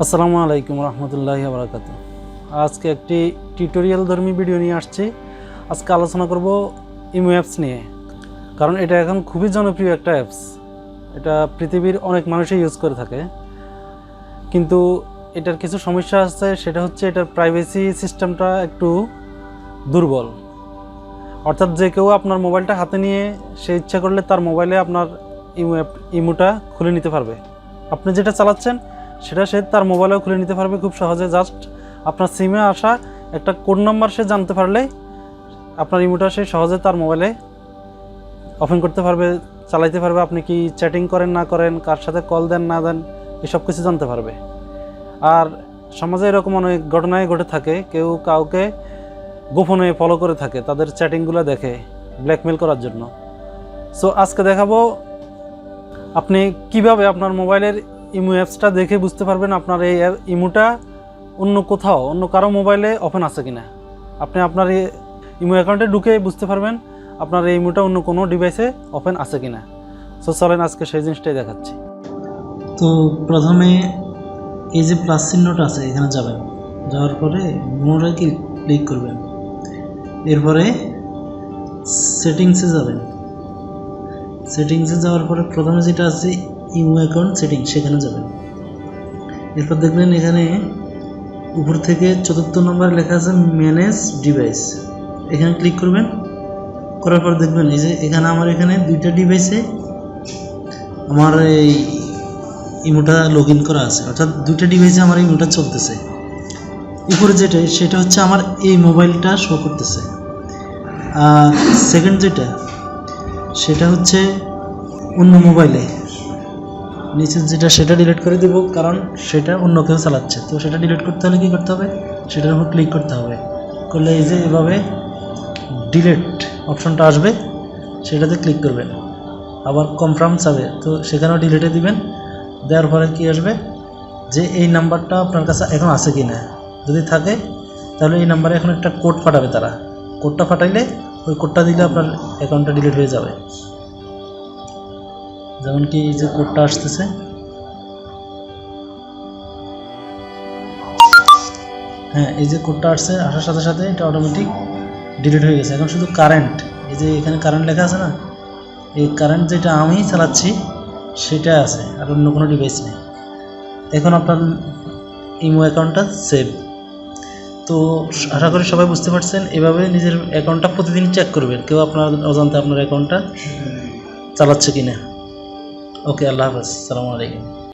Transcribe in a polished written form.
আসসালামু আলাইকুম রহমতুল্লাহি ওয়া বারাকাতুহু। আজকে একটি টিউটোরিয়াল ধর্মী ভিডিও নিয়ে আসছি। আজকে আলোচনা করব ইমো অ্যাপস নিয়ে, কারণ এটা এখন খুবই জনপ্রিয় একটা অ্যাপস। এটা পৃথিবীর অনেক মানুষই ইউজ করে থাকে, কিন্তু এটার কিছু সমস্যা আছে। সেটা হচ্ছে এটার প্রাইভেসি সিস্টেমটা একটু দুর্বল। অর্থাৎ যে কেউ আপনার মোবাইলটা হাতে নিয়ে সে ইচ্ছা করলে তার মোবাইলে আপনার ইমোটা খুলে নিতে পারবে। আপনি যেটা চালাচ্ছেন সেটা সে তার মোবাইলেও খুলে নিতে পারবে খুব সহজে। জাস্ট আপনার সিমে আসা একটা কোড নাম্বার সে জানতে পারলেই আপনার ইমোটা সে সহজে তার মোবাইলে ওপেন করতে পারবে, চালাইতে পারবে। আপনি কি চ্যাটিং করেন না করেন, কার সাথে কল দেন না দেন, এসব কিছু জানতে পারবে। আর সমাজে এরকম অনেক ঘটনাই ঘটে থাকে, কেউ কাউকে গোপনে ফলো করে থাকে, তাদের চ্যাটিংগুলো দেখে ব্ল্যাকমেল করার জন্য। সো আজকে দেখাবো আপনি কিভাবে আপনার মোবাইলের ইমো অ্যাপসটা দেখে বুঝতে পারবেন আপনার এই ইমোটা অন্য কোথাও, অন্য কারো মোবাইলে ওপেন আছে কিনা। আপনি আপনার এই ইমো অ্যাকাউন্টে ঢুকে বুঝতে পারবেন আপনার এই ইমোটা অন্য কোনো ডিভাইসে ওপেন আছে কিনা। সো চলেন আজকে সেই জিনিসটাই দেখাচ্ছি। তো প্রথমে এই যে প্লাস চিহ্নটা আছে এখানে যাবেন, যাওয়ার পরে মোরে ক্লিক করবেন। এরপরে সেটিংসে যাবেন। সেটিংসে যাওয়ার পরে প্রথমে যেটা আছে ইমো অ্যাকাউন্ট সেটিং, সেখানে যাবেন। এরপর দেখবেন এখানে উপর থেকে ৪র্থ নম্বর লেখা আছে ম্যানেজ ডিভাইস, এখানে ক্লিক করবেন। করার পর দেখবেন এই যে এখানে আমার এখানে দুইটা ডিভাইসে আমার এই ইমোটা লগ ইন করা আছে, অর্থাৎ দুইটা ডিভাইসে আমার ইমোটা চলতেছে। উপরে যেটা সেটা হচ্ছে আমার এই মোবাইলটা শো করতেছে, আর সেকেন্ড যেটা সেটা হচ্ছে অন্য মোবাইলে। নিচে যেটা সেটা ডিলিট করে দেব, কারণ সেটা অন্য কেউ চালাচ্ছে। তো সেটা ডিলিট করতে হলে কী করতে হবে, সেটার উপর ক্লিক করতে হবে। করলে এই যে এভাবে ডিলিট অপশনটা আসবে, সেটাতে ক্লিক করবেন। আবার কনফার্ম চাবে, তো সেখানেও ডিলিটে দিবেন। দেওয়ার পরে কী আসবে যে এই নাম্বারটা আপনার কাছে এখন আছে কি না। যদি থাকে তাহলে এই নাম্বারে এখন একটা কোড পাঠাবে তারা। কোডটা পাঠাইলে ওই কোডটা দিলে আপনার অ্যাকাউন্টটা ডিলিট হয়ে যাবে। যেমন কি এই যে কোডটা আসতেছে, হ্যাঁ এই যে কোডটা আসছে, আসার সাথে সাথে এটা অটোমেটিক ডিলিট হয়ে গেছে। এখন শুধু কারেন্ট, এই যে এখানে কারেন্ট লেখা আছে না, এই কারেন্ট যেটা আমি চালাচ্ছি সেটা আছে, আর অন্য কোনো ডিভাইস নেই। এখন আপনার ইমো অ্যাকাউন্টটা সেভ। তো আশা করি সবাই বুঝতে পারছেন। এভাবে নিজের অ্যাকাউন্টটা প্রতিদিন চেক করবেন, কেউ আপনার অজান্তে আপনার অ্যাকাউন্টটা চালাচ্ছে কিনা। ওকে, আল্লাহ হাফেজ, আসসালামু আলাইকুম।